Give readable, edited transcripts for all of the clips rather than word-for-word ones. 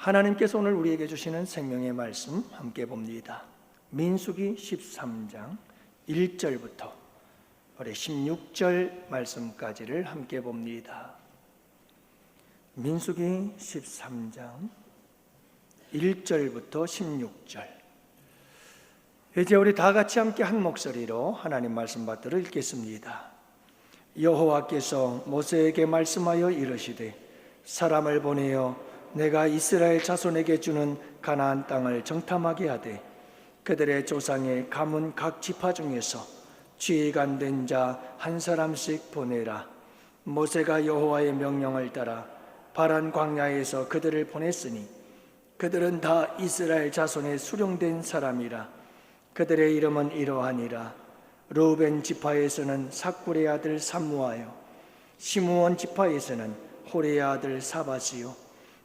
하나님께서 오늘 우리에게 주시는 생명의 말씀 함께 봅니다. 민수기 13장 1절부터 올해 16절 말씀까지를 함께 봅니다. 민수기 13장 1절부터 16절. 이제 우리 다 같이 함께 한 목소리로 하나님 말씀 받들어 읽겠습니다. 여호와께서 모세에게 말씀하여 이르시되 사람을 보내어 내가 이스라엘 자손에게 주는 가나안 땅을 정탐하게 하되 그들의 조상의 가문 각 지파 중에서 지휘가 안 된 자 한 사람씩 보내라. 모세가 여호와의 명령을 따라 바란 광야에서 그들을 보냈으니 그들은 다 이스라엘 자손의 수령된 사람이라. 그들의 이름은 이러하니라. 르우벤 지파에서는 삭굴의 아들 삼무아요, 시므온 지파에서는 호레의 아들 사바시요,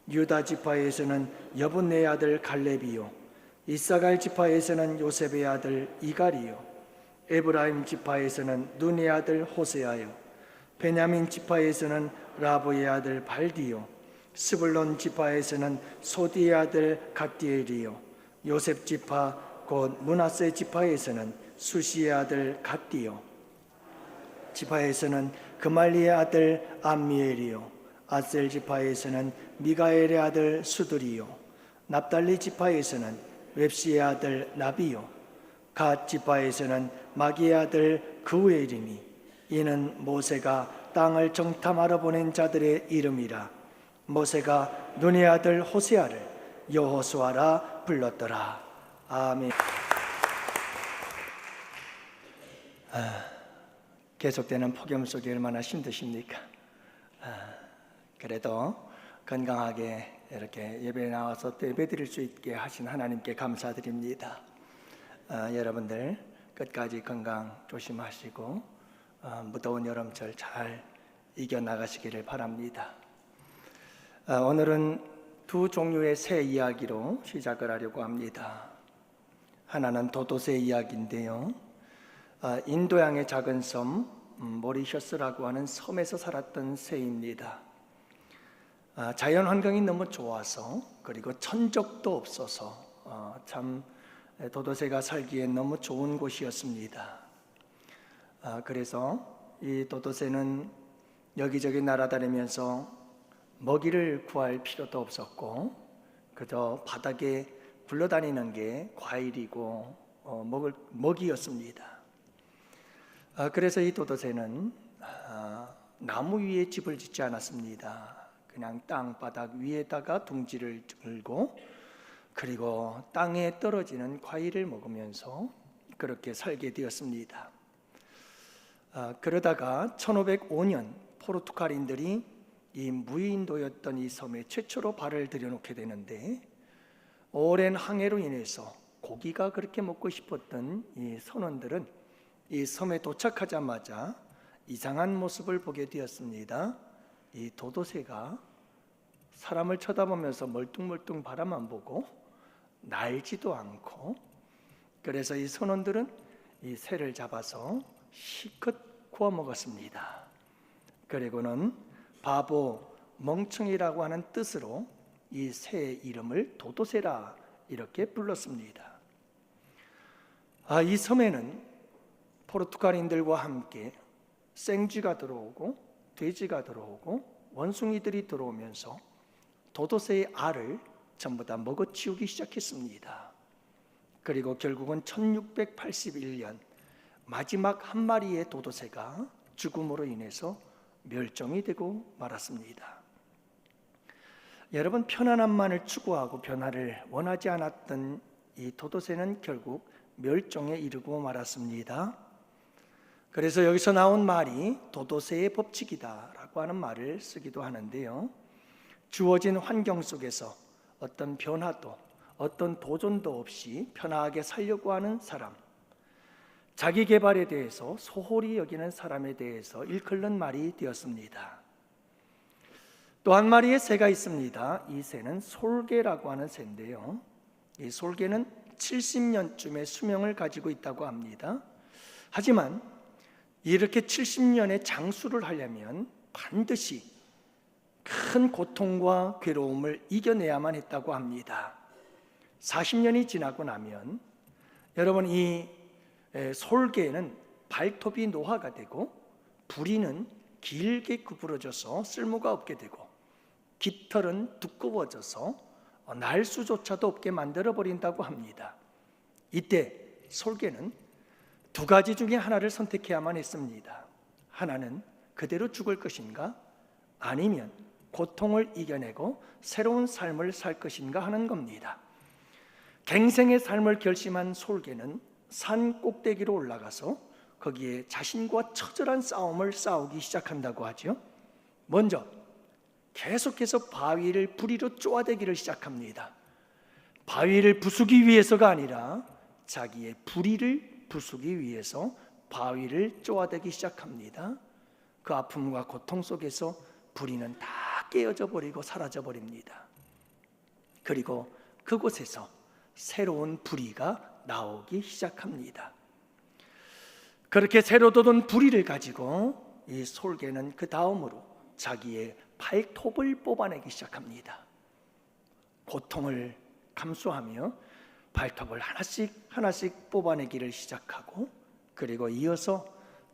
유다 지파에서는 여분네 아들 갈렙이요, 이사갈 지파에서는 요셉의 아들 이갈이요, 에브라임 지파에서는 눈의 아들 호세아요, 베냐민 지파에서는 라브의 아들 발디요, 스불론 지파에서는 소디의 아들 갓디엘이요, 요셉 지파 곧 므낫세 지파에서는 수시의 아들 갓디요, 지파에서는 그말리의 아들 암미엘이요, 아셀 지파에서는 미가엘의 아들 수드리요, 납달리 지파에서는 웹시의 아들 나비요, 갓 지파에서는 마기의 아들 그우엘이니 이는 모세가 땅을 정탐하러 보낸 자들의 이름이라. 모세가 눈의 아들 호세아를 여호수아라 불렀더라. 아멘. 계속되는 폭염 속에 얼마나 힘드십니까? 그래도 건강하게 이렇게 예배에 나와서 또 예배 드릴 수 있게 하신 하나님께 감사드립니다. 여러분들 끝까지 건강 조심하시고 무더운 여름철 잘 이겨나가시기를 바랍니다. 오늘은 두 종류의 새 이야기로 시작을 하려고 합니다. 하나는 도도새 이야기인데요, 인도양의 작은 섬 모리셔스라고 하는 섬에서 살았던 새입니다. 자연 환경이 너무 좋아서, 그리고 천적도 없어서 참 도도새가 살기에 너무 좋은 곳이었습니다. 그래서 이 도도새는 여기저기 날아다니면서 먹이를 구할 필요도 없었고 그저 바닥에 굴러다니는 게 과일이고 먹을 먹이였습니다. 그래서 이 도도새는 나무 위에 집을 짓지 않았습니다. 그냥 땅바닥 위에다가 둥지를 들고 그리고 땅에 떨어지는 과일을 먹으면서 그렇게 살게 되었습니다. 그러다가 1505년 포르투갈인들이 이 무인도였던 이 섬에 최초로 발을 들여놓게 되는데, 오랜 항해로 인해서 고기가 그렇게 먹고 싶었던 이 선원들은 이 섬에 도착하자마자 이상한 모습을 보게 되었습니다. 이 도도새가 사람을 쳐다보면서 멀뚱멀뚱 바라만 보고 날지도 않고, 그래서 이 선원들은 이 새를 잡아서 실컷 구워 먹었습니다. 그리고는 바보, 멍청이라고 하는 뜻으로 이 새의 이름을 도도새라 이렇게 불렀습니다. 이 섬에는 포르투갈인들과 함께 생쥐가 들어오고 돼지가 들어오고 원숭이들이 들어오면서 도도새의 알을 전부 다 먹어치우기 시작했습니다. 그리고 결국은 1681년 마지막 한 마리의 도도새가 죽음으로 인해서 멸종이 되고 말았습니다. 여러분, 편안함만을 추구하고 변화를 원하지 않았던 이 도도새는 결국 멸종에 이르고 말았습니다. 그래서 여기서 나온 말이 도도새의 법칙이다라고 하는 말을 쓰기도 하는데요, 주어진 환경 속에서 어떤 변화도 어떤 도전도 없이 편하게 살려고 하는 사람, 자기 개발에 대해서 소홀히 여기는 사람에 대해서 일컫는 말이 되었습니다. 또 한 마리의 새가 있습니다. 이 새는 솔개라고 하는 새인데요, 이 솔개는 70년쯤의 수명을 가지고 있다고 합니다. 하지만 이렇게 70년의 장수를 하려면 반드시 큰 고통과 괴로움을 이겨내야만 했다고 합니다. 40년이 지나고 나면 여러분, 이 솔개는 발톱이 노화가 되고 부리는 길게 구부러져서 쓸모가 없게 되고 깃털은 두꺼워져서 날수조차도 없게 만들어버린다고 합니다. 이때 솔개는 두 가지 중에 하나를 선택해야만 했습니다. 하나는 그대로 죽을 것인가, 아니면 고통을 이겨내고 새로운 삶을 살 것인가 하는 겁니다. 갱생의 삶을 결심한 솔개는 산 꼭대기로 올라가서 거기에 자신과 처절한 싸움을 싸우기 시작한다고 하죠. 먼저 계속해서 바위를 부리로 쪼아대기를 시작합니다. 바위를 부수기 위해서가 아니라 자기의 부리를 부수기 위해서 바위를 쪼아대기 시작합니다. 그 아픔과 고통 속에서 부리는 다 깨어져 버리고 사라져 버립니다. 그리고 그곳에서 새로운 부리가 나오기 시작합니다. 그렇게 새로 돋은 부리를 가지고 이 솔개는 그 다음으로 자기의 발톱을 뽑아내기 시작합니다. 고통을 감수하며 발톱을 하나씩 뽑아내기를 시작하고, 그리고 이어서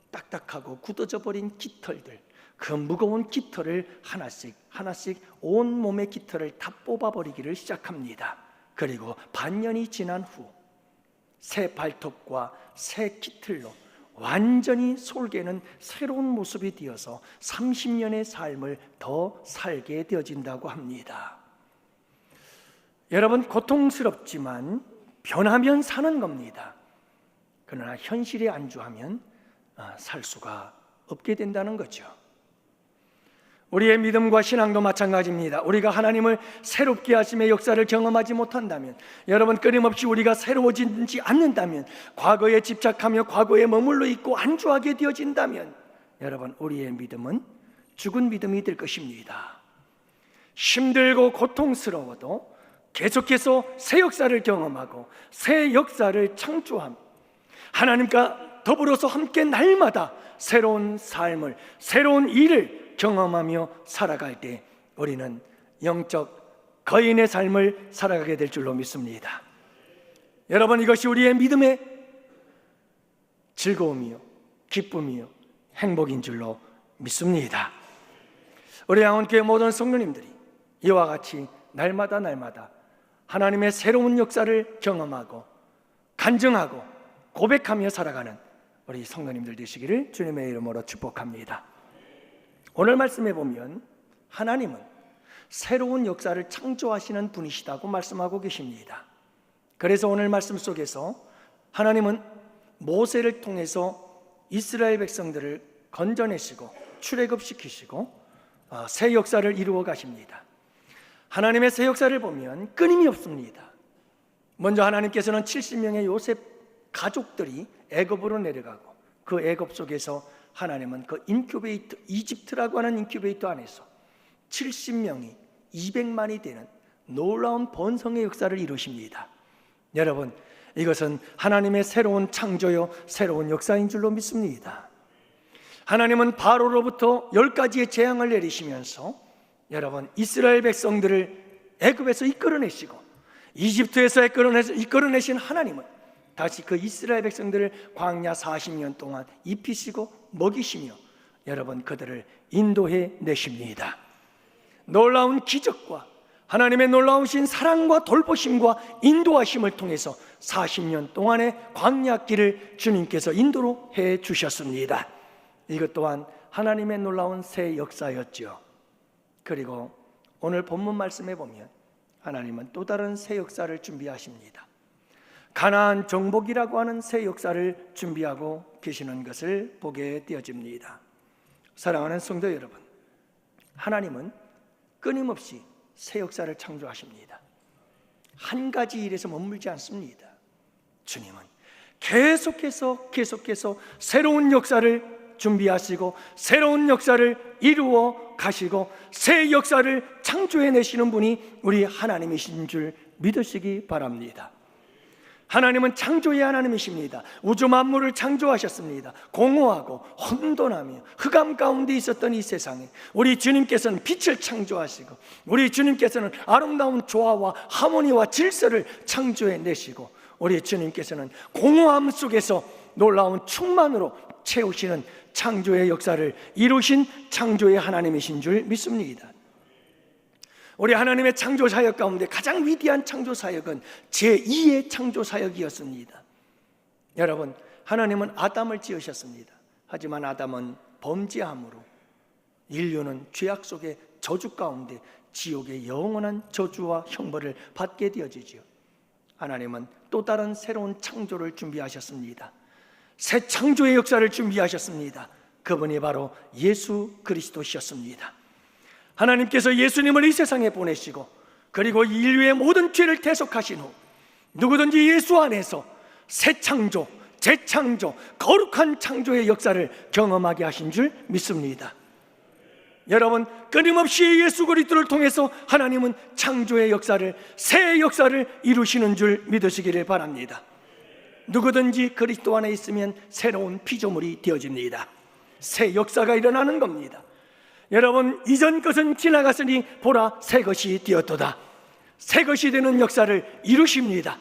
딱딱하고 굳어져 버린 깃털들, 그 무거운 깃털을 하나씩 온몸의 깃털을 다 뽑아버리기를 시작합니다. 그리고 반년이 지난 후 새 발톱과 새 깃털로 완전히 솔개는 새로운 모습이 되어서 30년의 삶을 더 살게 되어진다고 합니다. 여러분, 고통스럽지만 변하면 사는 겁니다. 그러나 현실에 안주하면 살 수가 없게 된다는 거죠. 우리의 믿음과 신앙도 마찬가지입니다. 우리가 하나님을 새롭게 하심의 역사를 경험하지 못한다면, 여러분, 끊임없이 우리가 새로워지지 않는다면, 과거에 집착하며 과거에 머물러 있고 안주하게 되어진다면, 여러분, 우리의 믿음은 죽은 믿음이 될 것입니다. 힘들고 고통스러워도 계속해서 새 역사를 경험하고 새 역사를 창조함, 하나님과 더불어서 함께 날마다 새로운 삶을, 새로운 일을 경험하며 살아갈 때 우리는 영적 거인의 삶을 살아가게 될 줄로 믿습니다. 여러분, 이것이 우리의 믿음의 즐거움이요, 기쁨이요, 행복인 줄로 믿습니다. 우리 양원교회 모든 성도님들이 이와 같이 날마다 하나님의 새로운 역사를 경험하고 간증하고 고백하며 살아가는 우리 성도님들 되시기를 주님의 이름으로 축복합니다. 오늘 말씀에 보면 하나님은 새로운 역사를 창조하시는 분이시다고 말씀하고 계십니다. 그래서 오늘 말씀 속에서 하나님은 모세를 통해서 이스라엘 백성들을 건져내시고 출애굽시키시고 새 역사를 이루어 가십니다. 하나님의 새 역사를 보면 끊임이 없습니다. 먼저 하나님께서는 70명의 요셉 가족들이 애굽으로 내려가고 그 애굽 속에서 하나님은 그 인큐베이터, 이집트라고 하는 인큐베이터 안에서 70명이 200만이 되는 놀라운 번성의 역사를 이루십니다. 여러분, 이것은 하나님의 새로운 창조요, 새로운 역사인 줄로 믿습니다. 하나님은 바로로부터 10가지의 재앙을 내리시면서 여러분, 이스라엘 백성들을 애굽에서 이끌어내시고 이집트에서 이끌어내신 하나님은 다시 그 이스라엘 백성들을 광야 40년 동안 입히시고 먹이시며 여러분, 그들을 인도해 내십니다. 놀라운 기적과 하나님의 놀라우신 사랑과 돌보심과 인도하심을 통해서 40년 동안의 광야길을 주님께서 인도로 해 주셨습니다. 이것 또한 하나님의 놀라운 새 역사였죠. 그리고 오늘 본문 말씀에 보면 하나님은 또 다른 새 역사를 준비하십니다. 가나안 정복이라고 하는 새 역사를 준비하고 계시는 것을 보게 되어집니다. 사랑하는 성도 여러분, 하나님은 끊임없이 새 역사를 창조하십니다. 한 가지 일에서 머물지 않습니다. 주님은 계속해서 새로운 역사를 준비하시고 새로운 역사를 이루어 가시고 새 역사를 창조해내시는 분이 우리 하나님이신 줄 믿으시기 바랍니다. 하나님은 창조의 하나님이십니다. 우주 만물을 창조하셨습니다. 공허하고 혼돈하며 흑암 가운데 있었던 이 세상에 우리 주님께서는 빛을 창조하시고, 우리 주님께서는 아름다운 조화와 하모니와 질서를 창조해내시고, 우리 주님께서는 공허함 속에서 놀라운 충만으로 채우시는 창조의 역사를 이루신 창조의 하나님이신 줄 믿습니다. 우리 하나님의 창조 사역 가운데 가장 위대한 창조 사역은 제2의 창조 사역이었습니다. 여러분, 하나님은 아담을 지으셨습니다. 하지만 아담은 범죄함으로 인류는 죄악 속의 저주 가운데 지옥의 영원한 저주와 형벌을 받게 되어지죠. 하나님은 또 다른 새로운 창조를 준비하셨습니다. 새 창조의 역사를 준비하셨습니다. 그분이 바로 예수 그리스도셨습니다. 하나님께서 예수님을 이 세상에 보내시고, 그리고 인류의 모든 죄를 대속하신 후 누구든지 예수 안에서 새 창조, 재창조, 거룩한 창조의 역사를 경험하게 하신 줄 믿습니다. 여러분, 끊임없이 예수 그리스도를 통해서 하나님은 창조의 역사를, 새 역사를 이루시는 줄 믿으시기를 바랍니다. 누구든지 그리스도 안에 있으면 새로운 피조물이 되어집니다. 새 역사가 일어나는 겁니다. 여러분, 이전 것은 지나갔으니 보라 새 것이 되었도다. 새 것이 되는 역사를 이루십니다.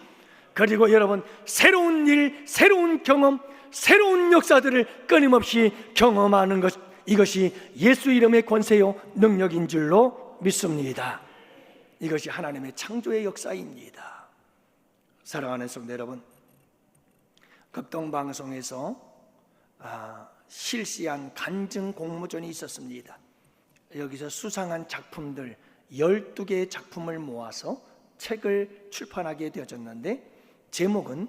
그리고 여러분, 새로운 일, 새로운 경험, 새로운 역사들을 끊임없이 경험하는 것, 이것이 예수 이름의 권세요 능력인 줄로 믿습니다. 이것이 하나님의 창조의 역사입니다. 사랑하는 성도 여러분, 극동방송에서 실시한 간증 공모전이 있었습니다. 여기서 수상한 작품들 12개의 작품을 모아서 책을 출판하게 되어졌는데, 제목은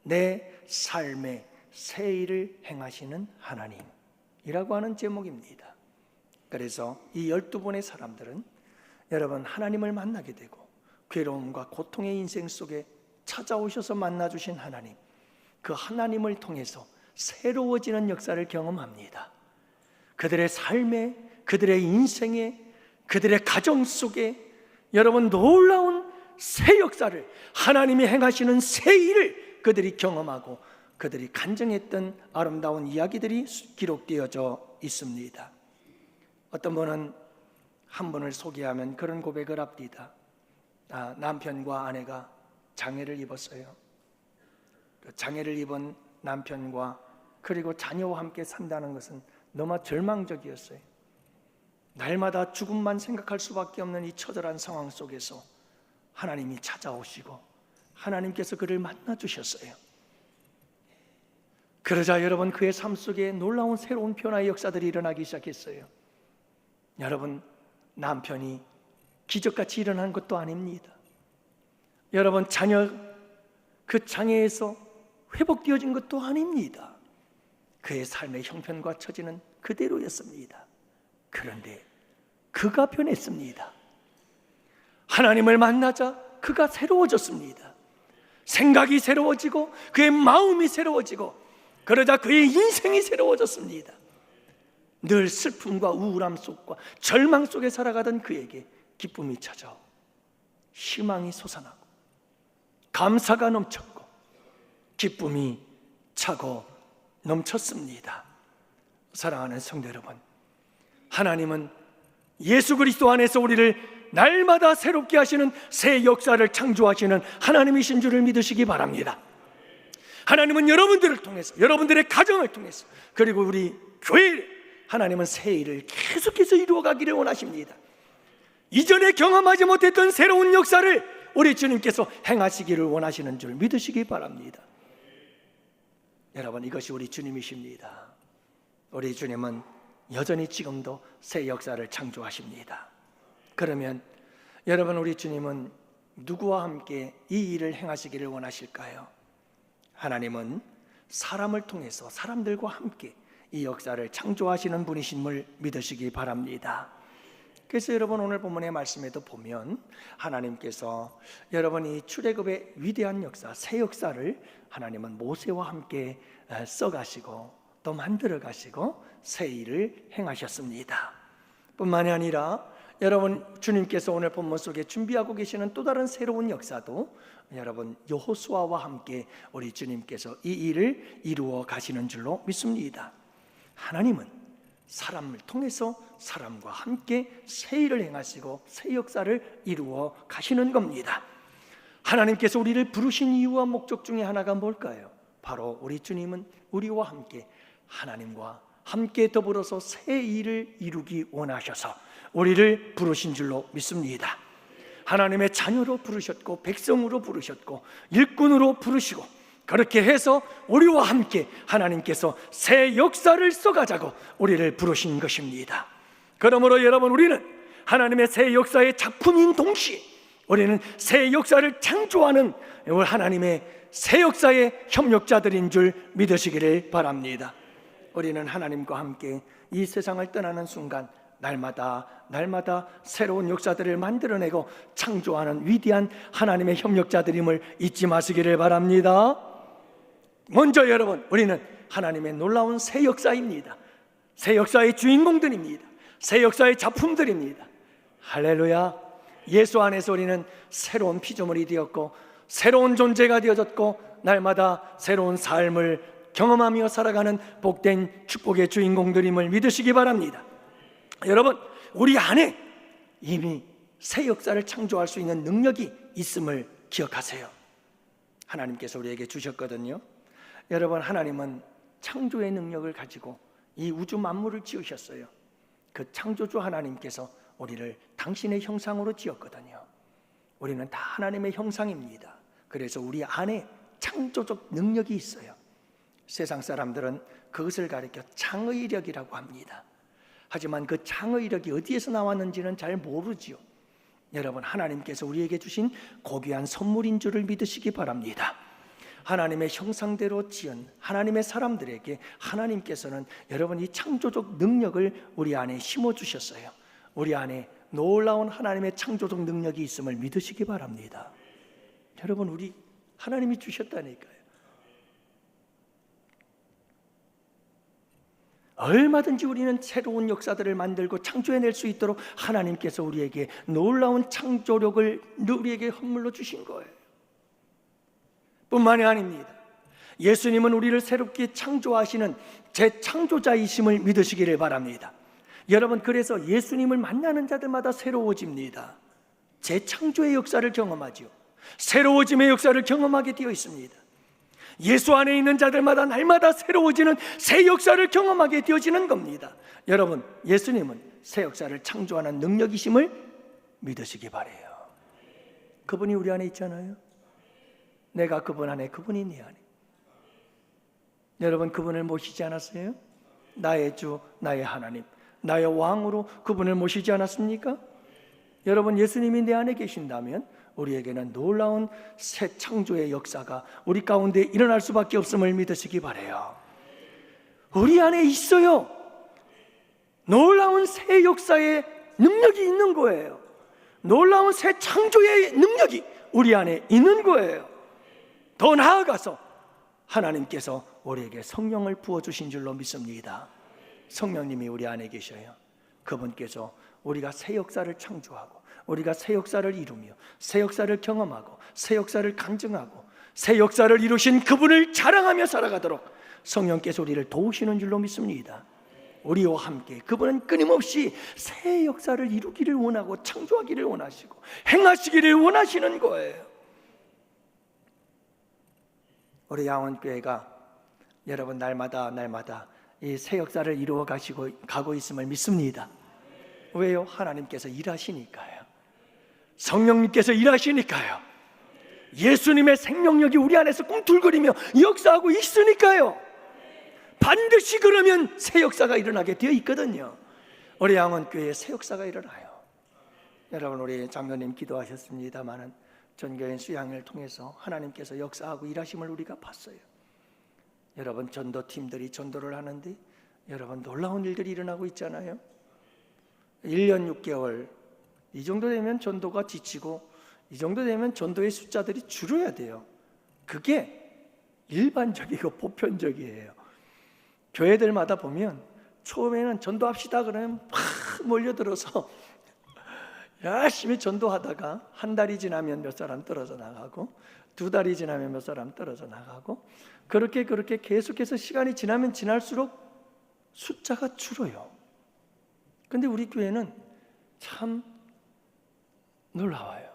내 삶의 새 일을 행하시는 하나님이라고 하는 제목입니다. 그래서 이 12분의 사람들은 여러분, 하나님을 만나게 되고 괴로움과 고통의 인생 속에 찾아오셔서 만나주신 하나님, 그 하나님을 통해서 새로워지는 역사를 경험합니다. 그들의 삶에, 그들의 인생에, 그들의 가정 속에 여러분, 놀라운 새 역사를, 하나님이 행하시는 새 일을 그들이 경험하고 그들이 간증했던 아름다운 이야기들이 기록되어져 있습니다. 어떤 분은 한 분을 소개하면 그런 고백을 합니다. 남편과 아내가 장애를 입었어요. 장애를 입은 남편과 그리고 자녀와 함께 산다는 것은 너무 절망적이었어요. 날마다 죽음만 생각할 수밖에 없는 이 처절한 상황 속에서 하나님이 찾아오시고 하나님께서 그를 만나주셨어요. 그러자 여러분, 그의 삶 속에 놀라운 새로운 변화의 역사들이 일어나기 시작했어요. 여러분, 남편이 기적같이 일어난 것도 아닙니다. 여러분, 자녀 그 장애에서 회복되어진 것도 아닙니다. 그의 삶의 형편과 처지는 그대로였습니다. 그런데 그가 변했습니다. 하나님을 만나자 그가 새로워졌습니다. 생각이 새로워지고 그의 마음이 새로워지고, 그러자 그의 인생이 새로워졌습니다. 늘 슬픔과 우울함 속과 절망 속에 살아가던 그에게 기쁨이 찾아오고 희망이 솟아나고 감사가 넘쳤고 기쁨이 차고 넘쳤습니다. 사랑하는 성도 여러분, 하나님은 예수 그리스도 안에서 우리를 날마다 새롭게 하시는 새 역사를 창조하시는 하나님이신 줄을 믿으시기 바랍니다. 하나님은 여러분들을 통해서, 여러분들의 가정을 통해서, 그리고 우리 교회, 하나님은 새 일을 계속해서 이루어가기를 원하십니다. 이전에 경험하지 못했던 새로운 역사를 우리 주님께서 행하시기를 원하시는 줄 믿으시기 바랍니다. 여러분, 이것이 우리 주님이십니다. 우리 주님은 여전히 지금도 새 역사를 창조하십니다. 그러면 여러분, 우리 주님은 누구와 함께 이 일을 행하시기를 원하실까요? 하나님은 사람을 통해서, 사람들과 함께 이 역사를 창조하시는 분이심을 믿으시기 바랍니다. 그래서 여러분, 오늘 본문의 말씀에도 보면 하나님께서 여러분이 출애굽의 위대한 역사, 새 역사를 하나님은 모세와 함께 써가시고 또 만들어 가시고 새 일을 행하셨습니다. 뿐만이 아니라 여러분, 주님께서 오늘 본문 속에 준비하고 계시는 또 다른 새로운 역사도 여러분 여호수아와 함께 우리 주님께서 이 일을 이루어 가시는 줄로 믿습니다. 하나님은 사람을 통해서 사람과 함께 새 일을 행하시고 새 역사를 이루어 가시는 겁니다. 하나님께서 우리를 부르신 이유와 목적 중에 하나가 뭘까요? 바로 우리 주님은 우리와 함께 하나님과 함께 더불어서 새 일을 이루기 원하셔서 우리를 부르신 줄로 믿습니다. 하나님의 자녀로 부르셨고 백성으로 부르셨고 일꾼으로 부르시고 그렇게 해서 우리와 함께 하나님께서 새 역사를 써가자고 우리를 부르신 것입니다. 그러므로 여러분, 우리는 하나님의 새 역사의 작품인 동시에 우리는 새 역사를 창조하는 하나님의 새 역사의 협력자들인 줄 믿으시기를 바랍니다. 우리는 하나님과 함께 이 세상을 떠나는 순간 날마다 새로운 역사들을 만들어내고 창조하는 위대한 하나님의 협력자들임을 잊지 마시기를 바랍니다. 먼저 여러분, 우리는 하나님의 놀라운 새 역사입니다. 새 역사의 주인공들입니다. 새 역사의 작품들입니다. 할렐루야. 예수 안에서 우리는 새로운 피조물이 되었고 새로운 존재가 되어졌고 날마다 새로운 삶을 경험하며 살아가는 복된 축복의 주인공들임을 믿으시기 바랍니다. 여러분, 우리 안에 이미 새 역사를 창조할 수 있는 능력이 있음을 기억하세요. 하나님께서 우리에게 주셨거든요. 여러분, 하나님은 창조의 능력을 가지고 이 우주 만물을 지으셨어요. 그 창조주 하나님께서 우리를 당신의 형상으로 지었거든요. 우리는 다 하나님의 형상입니다. 그래서 우리 안에 창조적 능력이 있어요. 세상 사람들은 그것을 가리켜 창의력이라고 합니다. 하지만 그 창의력이 어디에서 나왔는지는 잘 모르지요. 여러분, 하나님께서 우리에게 주신 고귀한 선물인 줄을 믿으시기 바랍니다. 하나님의 형상대로 지은 하나님의 사람들에게 하나님께서는 여러분 이 창조적 능력을 우리 안에 심어주셨어요. 우리 안에 놀라운 하나님의 창조적 능력이 있음을 믿으시기 바랍니다. 여러분, 우리 하나님이 주셨다니까요. 얼마든지 우리는 새로운 역사들을 만들고 창조해낼 수 있도록 하나님께서 우리에게 놀라운 창조력을 우리에게 선물로 주신 거예요. 뿐만이 아닙니다. 예수님은 우리를 새롭게 창조하시는 재창조자이심을 믿으시기를 바랍니다. 여러분, 그래서 예수님을 만나는 자들마다 새로워집니다. 재창조의 역사를 경험하죠. 새로워짐의 역사를 경험하게 되어 있습니다. 예수 안에 있는 자들마다 날마다 새로워지는 새 역사를 경험하게 되어지는 겁니다. 여러분, 예수님은 새 역사를 창조하는 능력이심을 믿으시기 바라요. 그분이 우리 안에 있잖아요. 내가 그분 안에, 그분이 내 안에. 여러분, 그분을 모시지 않았어요? 나의 주, 나의 하나님, 나의 왕으로 그분을 모시지 않았습니까? 여러분, 예수님이 내 안에 계신다면 우리에게는 놀라운 새 창조의 역사가 우리 가운데 일어날 수밖에 없음을 믿으시기 바라요. 우리 안에 있어요. 놀라운 새 역사의 능력이 있는 거예요. 놀라운 새 창조의 능력이 우리 안에 있는 거예요. 더 나아가서 하나님께서 우리에게 성령을 부어주신 줄로 믿습니다. 성령님이 우리 안에 계셔요. 그분께서 우리가 새 역사를 창조하고 우리가 새 역사를 이루며 새 역사를 경험하고 새 역사를 간증하고 새 역사를 이루신 그분을 자랑하며 살아가도록 성령께서 우리를 도우시는 줄로 믿습니다. 우리와 함께 그분은 끊임없이 새 역사를 이루기를 원하고 창조하기를 원하시고 행하시기를 원하시는 거예요. 우리 양원교회가 여러분 날마다 이 새 역사를 이루어 가고 있음을 믿습니다. 왜요? 하나님께서 일하시니까요. 성령님께서 일하시니까요. 예수님의 생명력이 우리 안에서 꿈틀거리며 역사하고 있으니까요. 반드시 그러면 새 역사가 일어나게 되어 있거든요. 우리 양원교회에 새 역사가 일어나요. 여러분, 우리 장로님 기도하셨습니다마는 전교인 수양을 통해서 하나님께서 역사하고 일하심을 우리가 봤어요. 여러분, 전도팀들이 전도를 하는데 여러분 놀라운 일들이 일어나고 있잖아요. 1년 6개월 이 정도 되면 전도가 지치고 이 정도 되면 전도의 숫자들이 줄어야 돼요. 그게 일반적이고 보편적이에요. 교회들마다 보면 처음에는 전도합시다 그러면 막 몰려들어서 열심히 전도하다가 한 달이 지나면 몇 사람 떨어져 나가고, 두 달이 지나면 몇 사람 떨어져 나가고, 그렇게 계속해서 시간이 지나면 지날수록 숫자가 줄어요. 근데 우리 교회는 참 놀라워요.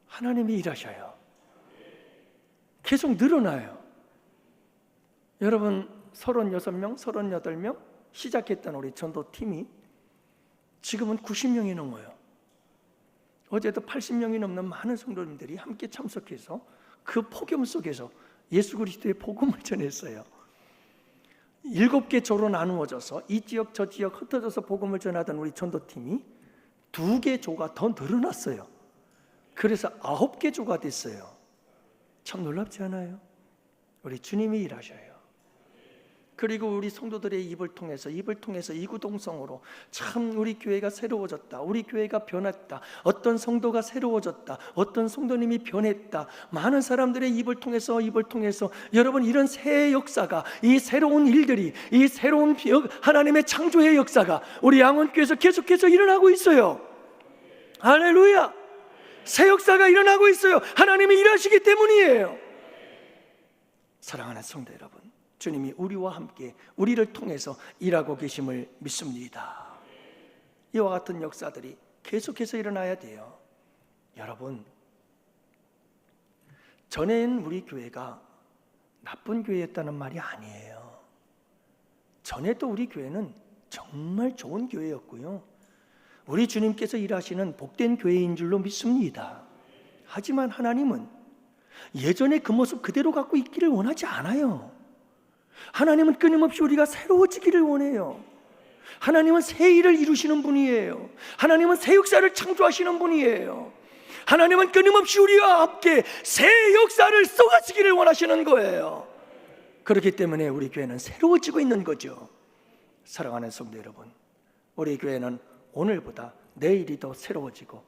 하나님이 일하셔요. 계속 늘어나요. 여러분, 36명, 38명 시작했던 우리 전도팀이 지금은 90명이 넘어요. 어제도 80명이 넘는 많은 성도님들이 함께 참석해서 그 폭염 속에서 예수 그리스도의 복음을 전했어요. 7개 조로 나누어져서 이 지역 저 지역 흩어져서 복음을 전하던 우리 전도팀이 2개 조가 더 늘어났어요. 그래서 9개 조가 됐어요. 참 놀랍지 않아요? 우리 주님이 일하셔요. 그리고 우리 성도들의 입을 통해서 이구동성으로 참 우리 교회가 새로워졌다, 우리 교회가 변했다, 어떤 성도가 새로워졌다, 어떤 성도님이 변했다, 많은 사람들의 입을 통해서 여러분, 이런 새 역사가, 이 새로운 일들이, 이 새로운 하나님의 창조의 역사가 우리 양원교회에서 계속해서 일어나고 있어요. 할렐루야! 새 역사가 일어나고 있어요. 하나님이 일하시기 때문이에요. 사랑하는 성도 여러분, 주님이 우리와 함께 우리를 통해서 일하고 계심을 믿습니다. 이와 같은 역사들이 계속해서 일어나야 돼요. 여러분, 전엔 우리 교회가 나쁜 교회였다는 말이 아니에요. 전에도 우리 교회는 정말 좋은 교회였고요, 우리 주님께서 일하시는 복된 교회인 줄로 믿습니다. 하지만 하나님은 예전의 그 모습 그대로 갖고 있기를 원하지 않아요. 하나님은 끊임없이 우리가 새로워지기를 원해요. 하나님은 새 일을 이루시는 분이에요. 하나님은 새 역사를 창조하시는 분이에요. 하나님은 끊임없이 우리와 함께 새 역사를 쏘아치기를 원하시는 거예요. 그렇기 때문에 우리 교회는 새로워지고 있는 거죠. 사랑하는 성도 여러분, 우리 교회는 오늘보다 내일이 더 새로워지고,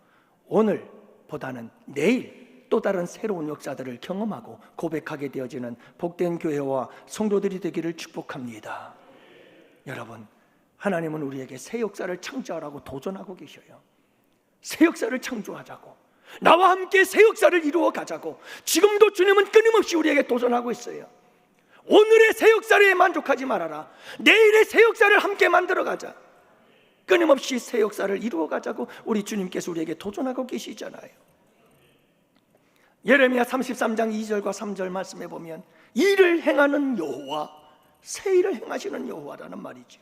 오늘보다는 내일 또 다른 새로운 역사들을 경험하고 고백하게 되어지는 복된 교회와 성도들이 되기를 축복합니다. 여러분, 하나님은 우리에게 새 역사를 창조하라고 도전하고 계셔요. 새 역사를 창조하자고, 나와 함께 새 역사를 이루어 가자고 지금도 주님은 끊임없이 우리에게 도전하고 있어요. 오늘의 새 역사에 만족하지 말아라. 내일의 새 역사를 함께 만들어 가자. 끊임없이 새 역사를 이루어 가자고 우리 주님께서 우리에게 도전하고 계시잖아요. 예레미야 33장 2절과 3절 말씀에 보면 일을 행하는 여호와, 새 일을 행하시는 여호와라는 말이죠.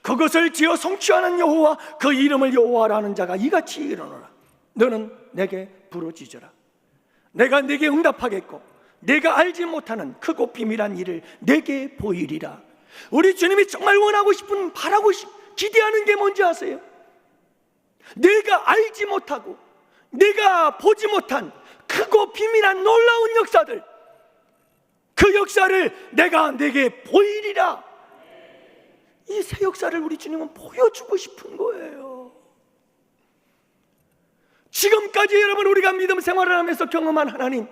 그것을 지어 성취하는 여호와, 그 이름을 여호와라는 자가 이같이 일어나라. 너는 내게 부르짖어라. 내가 내게 응답하겠고 내가 알지 못하는 크고 비밀한 일을 내게 보이리라. 우리 주님이 정말 원하고 싶은, 바라고 기대하는 게 뭔지 아세요? 내가 알지 못하고 내가 보지 못한 크고 비밀한 놀라운 역사들, 그 역사를 내가 내게 보이리라. 이 새 역사를 우리 주님은 보여주고 싶은 거예요. 지금까지 여러분 우리가 믿음 생활을 하면서 경험한 하나님,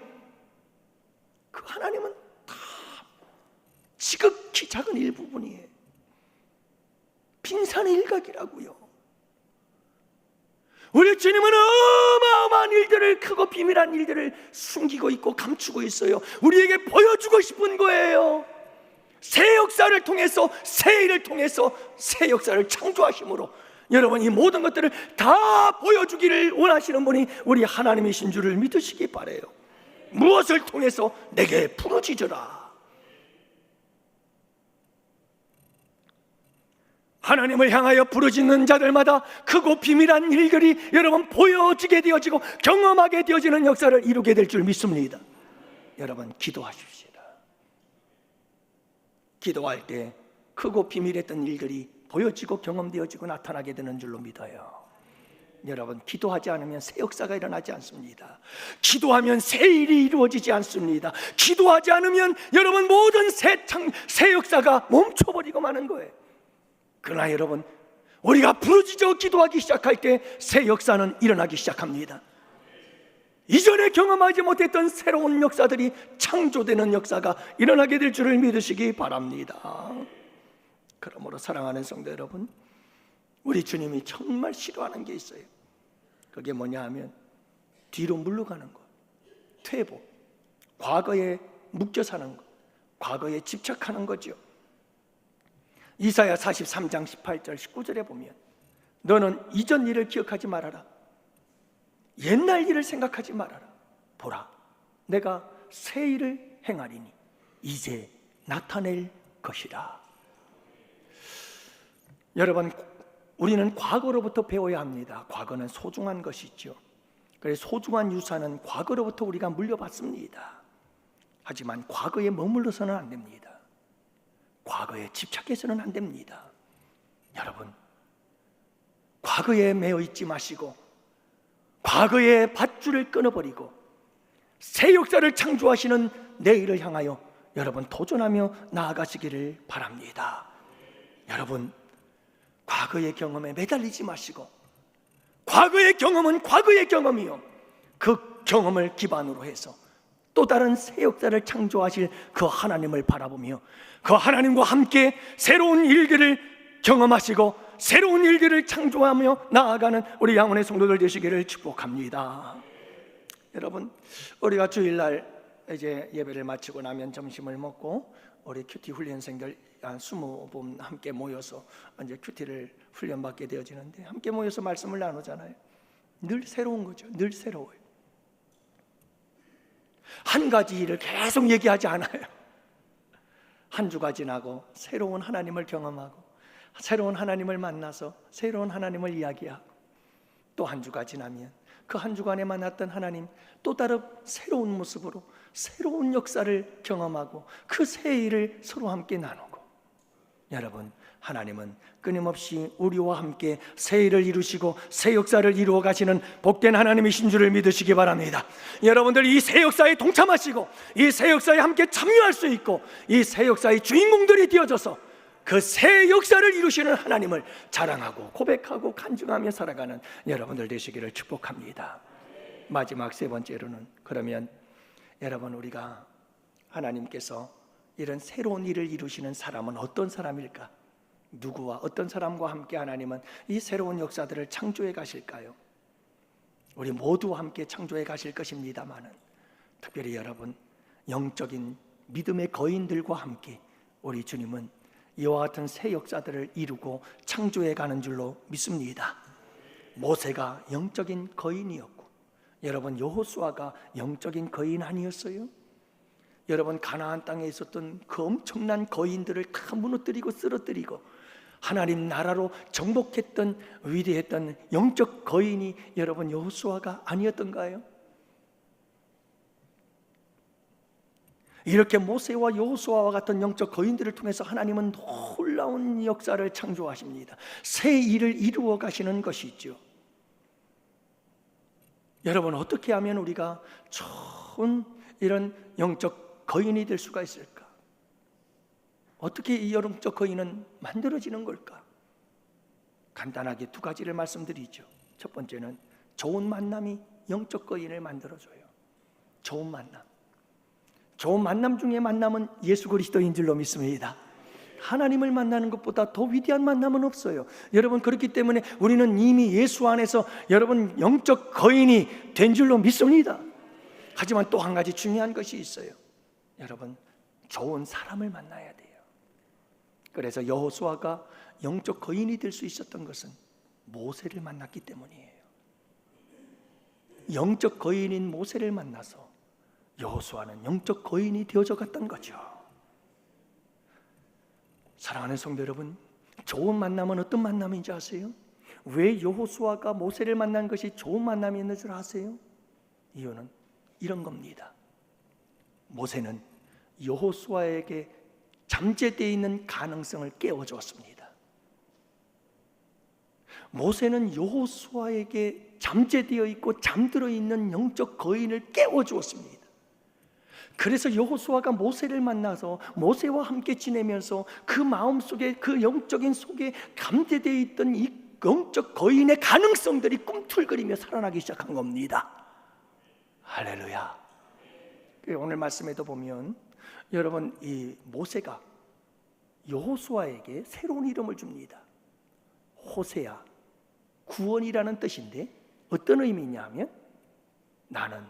그 하나님은 다 지극히 작은 일부분이에요. 빙산의 일각이라고요. 우리 주님은 어마어마한 일들을, 크고 비밀한 일들을 숨기고 있고 감추고 있어요. 우리에게 보여주고 싶은 거예요. 새 역사를 통해서, 새 일을 통해서 새 역사를 창조하심으로 여러분 이 모든 것들을 다 보여주기를 원하시는 분이 우리 하나님이신 줄을 믿으시기 바라요. 무엇을 통해서? 내게 부르짖어라. 하나님을 향하여 부르짖는 자들마다 크고 비밀한 일들이 여러분 보여지게 되어지고 경험하게 되어지는 역사를 이루게 될 줄 믿습니다. 여러분 기도하십시다. 기도할 때 크고 비밀했던 일들이 보여지고 경험되어지고 나타나게 되는 줄로 믿어요. 여러분 기도하지 않으면 새 역사가 일어나지 않습니다. 기도하면 새 일이 이루어지지 않습니다. 기도하지 않으면 여러분 모든 새 역사가 멈춰버리고 마는 거예요. 그러나 여러분 우리가 부르짖어 기도하기 시작할 때 새 역사는 일어나기 시작합니다. 이전에 경험하지 못했던 새로운 역사들이 창조되는 역사가 일어나게 될 줄을 믿으시기 바랍니다. 그러므로 사랑하는 성도 여러분, 우리 주님이 정말 싫어하는 게 있어요. 그게 뭐냐 하면 뒤로 물러가는 것, 퇴보, 과거에 묶여 사는 것, 과거에 집착하는 거죠. 이사야 43장 18절 19절에 보면 너는 이전 일을 기억하지 말아라. 옛날 일을 생각하지 말아라. 보라, 내가 새 일을 행하리니 이제 나타낼 것이라. 여러분, 우리는 과거로부터 배워야 합니다. 과거는 소중한 것이죠. 그래서 소중한 유산은 과거로부터 우리가 물려받습니다. 하지만 과거에 머물러서는 안 됩니다. 과거에 집착해서는 안 됩니다. 여러분, 과거에 매여 있지 마시고 과거의 밧줄을 끊어버리고 새 역사를 창조하시는 내일을 향하여 여러분 도전하며 나아가시기를 바랍니다. 여러분, 과거의 경험에 매달리지 마시고 과거의 경험은 과거의 경험이요, 그 경험을 기반으로 해서 또 다른 새 역사를 창조하실 그 하나님을 바라보며 그 하나님과 함께 새로운 일들을 경험하시고 새로운 일들을 창조하며 나아가는 우리 양원의 성도들 되시기를 축복합니다. 여러분, 우리가 주일날 이제 예배를 마치고 나면 점심을 먹고 우리 큐티 훈련생들 20분 함께 모여서 이제 큐티를 훈련받게 되어지는데, 함께 모여서 말씀을 나누잖아요. 늘 새로운 거죠. 늘 새로워요. 한 가지 일을 계속 얘기하지 않아요. 한 주가 지나고 새로운 하나님을 경험하고 새로운 하나님을 만나서 새로운 하나님을 이야기하고 또 한 주가 지나면 그 한 주간에 만났던 하나님 또 다른 새로운 모습으로 새로운 역사를 경험하고 그 새 일을 서로 함께 나누고, 여러분, 하나님은 끊임없이 우리와 함께 새 일을 이루시고 새 역사를 이루어 가시는 복된 하나님이신 줄을 믿으시기 바랍니다. 여러분들 이 새 역사에 동참하시고 이 새 역사에 함께 참여할 수 있고 이 새 역사의 주인공들이 되어져서 그 새 역사를 이루시는 하나님을 자랑하고 고백하고 간증하며 살아가는 여러분들 되시기를 축복합니다. 마지막 세 번째로는, 그러면 여러분, 우리가 하나님께서 이런 새로운 일을 이루시는 사람은 어떤 사람일까? 누구와 어떤 사람과 함께 하나님은 이 새로운 역사들을 창조해 가실까요? 우리 모두 함께 창조해 가실 것입니다마는 특별히 여러분, 영적인 믿음의 거인들과 함께 우리 주님은 이와 같은 새 역사들을 이루고 창조해 가는 줄로 믿습니다. 모세가 영적인 거인이었고, 여러분, 여호수아가 영적인 거인 아니었어요? 여러분, 가나안 땅에 있었던 그 엄청난 거인들을 다 무너뜨리고 쓰러뜨리고 하나님 나라로 정복했던 위대했던 영적 거인이 여러분 여호수아가 아니었던가요? 이렇게 모세와 여호수아와 같은 영적 거인들을 통해서 하나님은 놀라운 역사를 창조하십니다. 새 일을 이루어 가시는 것이죠. 여러분, 어떻게 하면 우리가 좋은 이런 영적 거인이 될 수가 있을까? 어떻게 이 영적 거인은 만들어지는 걸까? 간단하게 두 가지를 말씀드리죠. 첫 번째는 좋은 만남이 영적 거인을 만들어줘요. 좋은 만남. 좋은 만남 중에 만남은 예수 그리스도인 줄로 믿습니다. 하나님을 만나는 것보다 더 위대한 만남은 없어요. 여러분, 그렇기 때문에 우리는 이미 예수 안에서 여러분 영적 거인이 된 줄로 믿습니다. 하지만 또 한 가지 중요한 것이 있어요. 여러분, 좋은 사람을 만나야 돼요. 그래서 여호수아가 영적 거인이 될 수 있었던 것은 모세를 만났기 때문이에요. 영적 거인인 모세를 만나서 여호수아는 영적 거인이 되어져 갔던 거죠. 사랑하는 성도 여러분, 좋은 만남은 어떤 만남인지 아세요? 왜 여호수아가 모세를 만난 것이 좋은 만남이었는 줄 아세요? 이유는 이런 겁니다. 모세는 여호수아에게 잠재되어 있는 가능성을 깨워주었습니다. 모세는 여호수아에게 잠재되어 있고 잠들어 있는 영적 거인을 깨워주었습니다. 그래서 여호수아가 모세를 만나서 모세와 함께 지내면서 그 마음속에, 그 영적인 속에 감대되어 있던 이 영적 거인의 가능성들이 꿈틀거리며 살아나기 시작한 겁니다. 할렐루야. 오늘 말씀에도 보면 여러분, 이 모세가 여호수아에게 새로운 이름을 줍니다. 호세아, 구원이라는 뜻인데 어떤 의미냐면 나는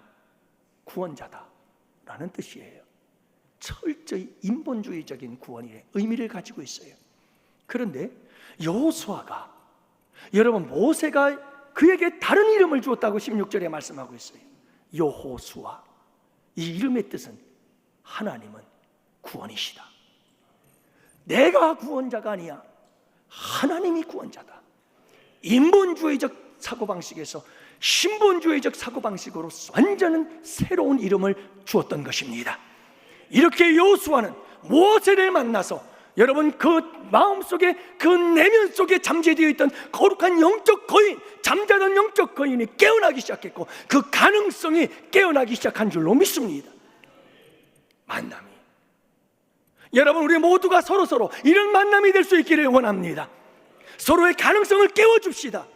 구원자다라는 뜻이에요. 철저히 인본주의적인 구원의 의미를 가지고 있어요. 그런데 여호수아가, 여러분, 모세가 그에게 다른 이름을 주었다고 16절에 말씀하고 있어요. 여호수아, 이 이름의 뜻은 하나님은 구원이시다. 내가 구원자가 아니야, 하나님이 구원자다. 인본주의적 사고방식에서 신본주의적 사고방식으로 완전한 새로운 이름을 주었던 것입니다. 이렇게 여호수아는 모세를 만나서, 여러분, 그 마음속에, 그 내면 속에 잠재되어 있던 거룩한 영적 거인, 잠자던 영적 거인이 깨어나기 시작했고, 그 가능성이 깨어나기 시작한 줄로 믿습니다. 만남이, 여러분, 우리 모두가 서로 이런 만남이 될 수 있기를 원합니다. 서로의 가능성을 깨워줍시다.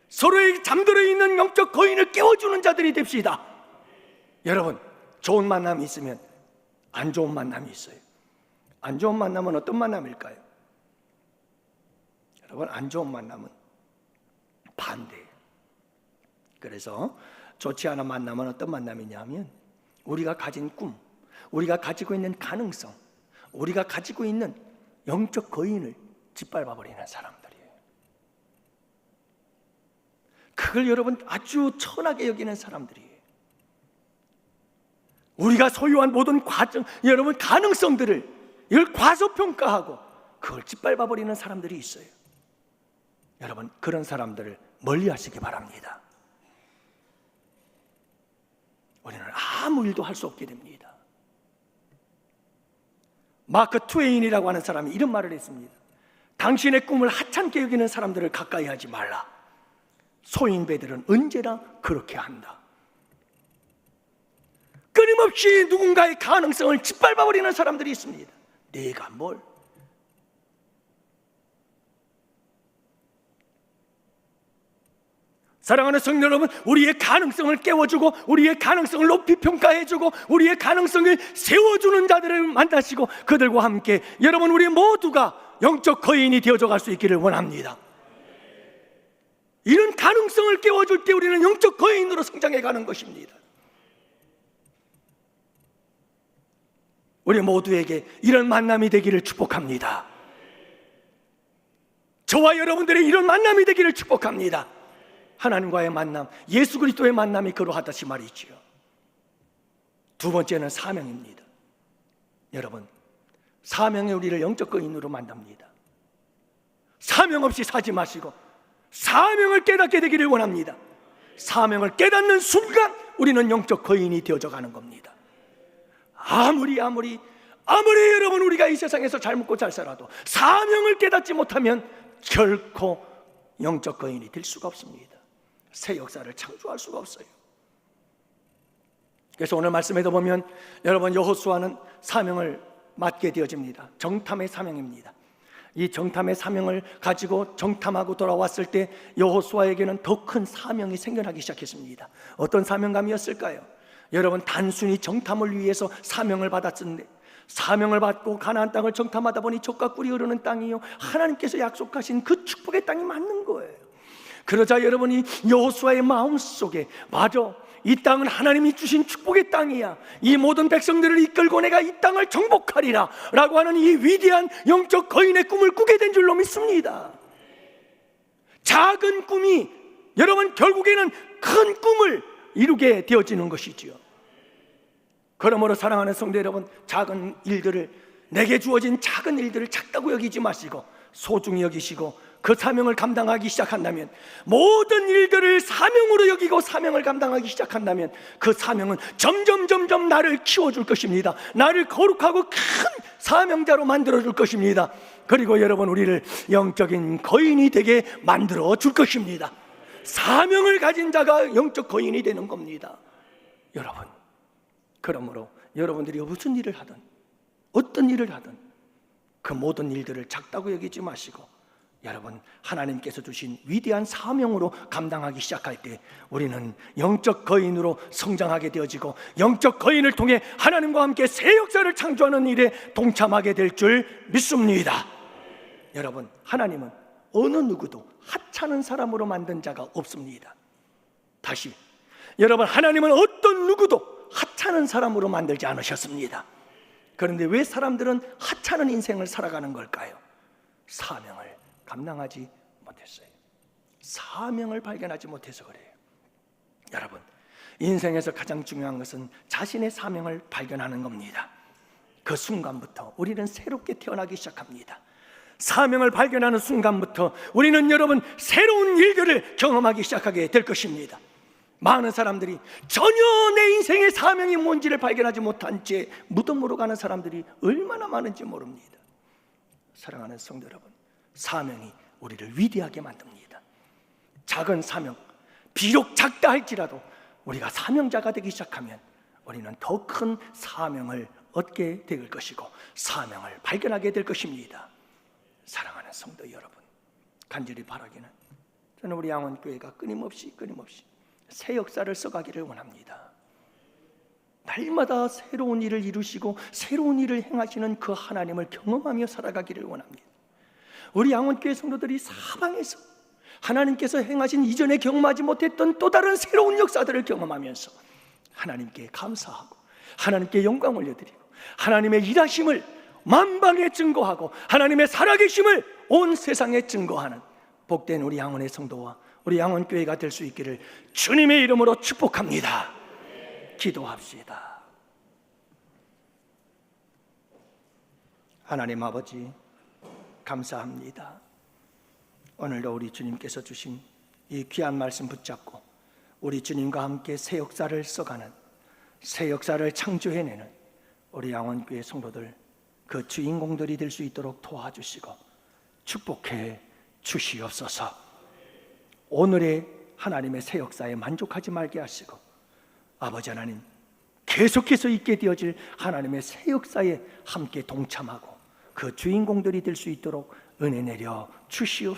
서로의 잠들어 있는 영적 거인을 깨워주는 자들이 됩시다. 여러분, 좋은 만남이 있으면 안 좋은 만남이 있어요. 안 좋은 만남은 어떤 만남일까요? 여러분, 안 좋은 만남은 반대예요. 그래서 좋지 않은 만남은 어떤 만남이냐면, 우리가 가진 꿈, 우리가 가지고 있는 가능성, 우리가 가지고 있는 영적 거인을 짓밟아버리는 사람들이에요. 그걸 여러분 아주 천하게 여기는 사람들이에요. 우리가 소유한 모든 과정, 여러분, 가능성들을 이걸 과소평가하고 그걸 짓밟아버리는 사람들이 있어요. 여러분, 그런 사람들을 멀리 하시기 바랍니다. 우리는 아무 일도 할 수 없게 됩니다. 마크 트웨인이라고 하는 사람이 이런 말을 했습니다. 당신의 꿈을 하찮게 여기는 사람들을 가까이 하지 말라. 소인배들은 언제나 그렇게 한다. 끊임없이 누군가의 가능성을 짓밟아버리는 사람들이 있습니다. 내가 뭘? 사랑하는 성도 여러분, 우리의 가능성을 깨워주고 우리의 가능성을 높이 평가해주고 우리의 가능성을 세워주는 자들을 만나시고 그들과 함께, 여러분, 우리 모두가 영적 거인이 되어져 갈 수 있기를 원합니다. 이런 가능성을 깨워줄 때 우리는 영적 거인으로 성장해 가는 것입니다. 우리 모두에게 이런 만남이 되기를 축복합니다. 저와 여러분들의 이런 만남이 되기를 축복합니다. 하나님과의 만남, 예수 그리스도의 만남이 그러하듯이 말이지요. 두 번째는 사명입니다. 여러분, 사명이 우리를 영적 거인으로 만듭니다. 사명 없이 사지 마시고 사명을 깨닫게 되기를 원합니다. 사명을 깨닫는 순간 우리는 영적 거인이 되어져 가는 겁니다. 아무리 여러분 우리가 이 세상에서 잘 먹고 잘 살아도 사명을 깨닫지 못하면 결코 영적 거인이 될 수가 없습니다. 새 역사를 창조할 수가 없어요. 그래서 오늘 말씀에도 보면 여러분, 여호수아는 사명을 맡게 되어집니다. 정탐의 사명입니다. 이 정탐의 사명을 가지고 정탐하고 돌아왔을 때 여호수아에게는 더 큰 사명이 생겨나기 시작했습니다. 어떤 사명감이었을까요? 여러분, 단순히 정탐을 위해서 사명을 받았는데, 사명을 받고 가나안 땅을 정탐하다 보니 젖과 꿀이 흐르는 땅이요, 하나님께서 약속하신 그 축복의 땅이 맞는 거예요. 그러자 여러분이 여호수아의 마음속에, 맞아, 이 땅은 하나님이 주신 축복의 땅이야, 이 모든 백성들을 이끌고 내가 이 땅을 정복하리라 라고 하는 이 위대한 영적 거인의 꿈을 꾸게 된 줄로 믿습니다. 작은 꿈이 여러분 결국에는 큰 꿈을 이루게 되어지는 것이지요. 그러므로 사랑하는 성도 여러분, 작은 일들을, 내게 주어진 작은 일들을 작다고 여기지 마시고 소중히 여기시고 그 사명을 감당하기 시작한다면, 모든 일들을 사명으로 여기고 사명을 감당하기 시작한다면 그 사명은 점점 나를 키워줄 것입니다. 나를 거룩하고 큰 사명자로 만들어줄 것입니다. 그리고 여러분, 우리를 영적인 거인이 되게 만들어줄 것입니다. 사명을 가진 자가 영적 거인이 되는 겁니다. 여러분, 그러므로 여러분들이 무슨 일을 하든 어떤 일을 하든 그 모든 일들을 작다고 여기지 마시고 여러분, 하나님께서 주신 위대한 사명으로 감당하기 시작할 때 우리는 영적 거인으로 성장하게 되어지고 영적 거인을 통해 하나님과 함께 새 역사를 창조하는 일에 동참하게 될 줄 믿습니다. 여러분, 하나님은 어느 누구도 하찮은 사람으로 만든 자가 없습니다. 다시 여러분, 하나님은 어떤 누구도 하찮은 사람으로 만들지 않으셨습니다. 그런데 왜 사람들은 하찮은 인생을 살아가는 걸까요? 사명을 감당하지 못했어요. 사명을 발견하지 못해서 그래요. 여러분, 인생에서 가장 중요한 것은 자신의 사명을 발견하는 겁니다. 그 순간부터 우리는 새롭게 태어나기 시작합니다. 사명을 발견하는 순간부터 우리는 여러분 새로운 일들을 경험하기 시작하게 될 것입니다. 많은 사람들이 전혀 내 인생의 사명이 뭔지를 발견하지 못한 채 무덤으로 가는 사람들이 얼마나 많은지 모릅니다. 사랑하는 성도 여러분, 사명이 우리를 위대하게 만듭니다. 작은 사명, 비록 작다 할지라도 우리가 사명자가 되기 시작하면 우리는 더 큰 사명을 얻게 될 것이고 사명을 발견하게 될 것입니다. 사랑하는 성도 여러분, 간절히 바라기는 저는 우리 양원교회가 끊임없이 새 역사를 써가기를 원합니다. 날마다 새로운 일을 이루시고 새로운 일을 행하시는 그 하나님을 경험하며 살아가기를 원합니다. 우리 양원교회 성도들이 사방에서 하나님께서 행하신 이전에 경험하지 못했던 또 다른 새로운 역사들을 경험하면서 하나님께 감사하고 하나님께 영광 올려드리고 하나님의 일하심을 만방에 증거하고 하나님의 살아계심을 온 세상에 증거하는 복된 우리 양원의 성도와 우리 양원교회가 될 수 있기를 주님의 이름으로 축복합니다. 기도합시다. 하나님 아버지, 감사합니다. 오늘도 우리 주님께서 주신 이 귀한 말씀 붙잡고 우리 주님과 함께 새 역사를 써가는, 새 역사를 창조해내는 우리 양원교회 성도들, 그 주인공들이 될 수 있도록 도와주시고 축복해 주시옵소서. 오늘의 하나님의 새 역사에 만족하지 말게 하시고 아버지 하나님, 계속해서 있게 되어질 하나님의 새 역사에 함께 동참하고 그 주인공들이 될 수 있도록 은혜 내려 주시옵소서.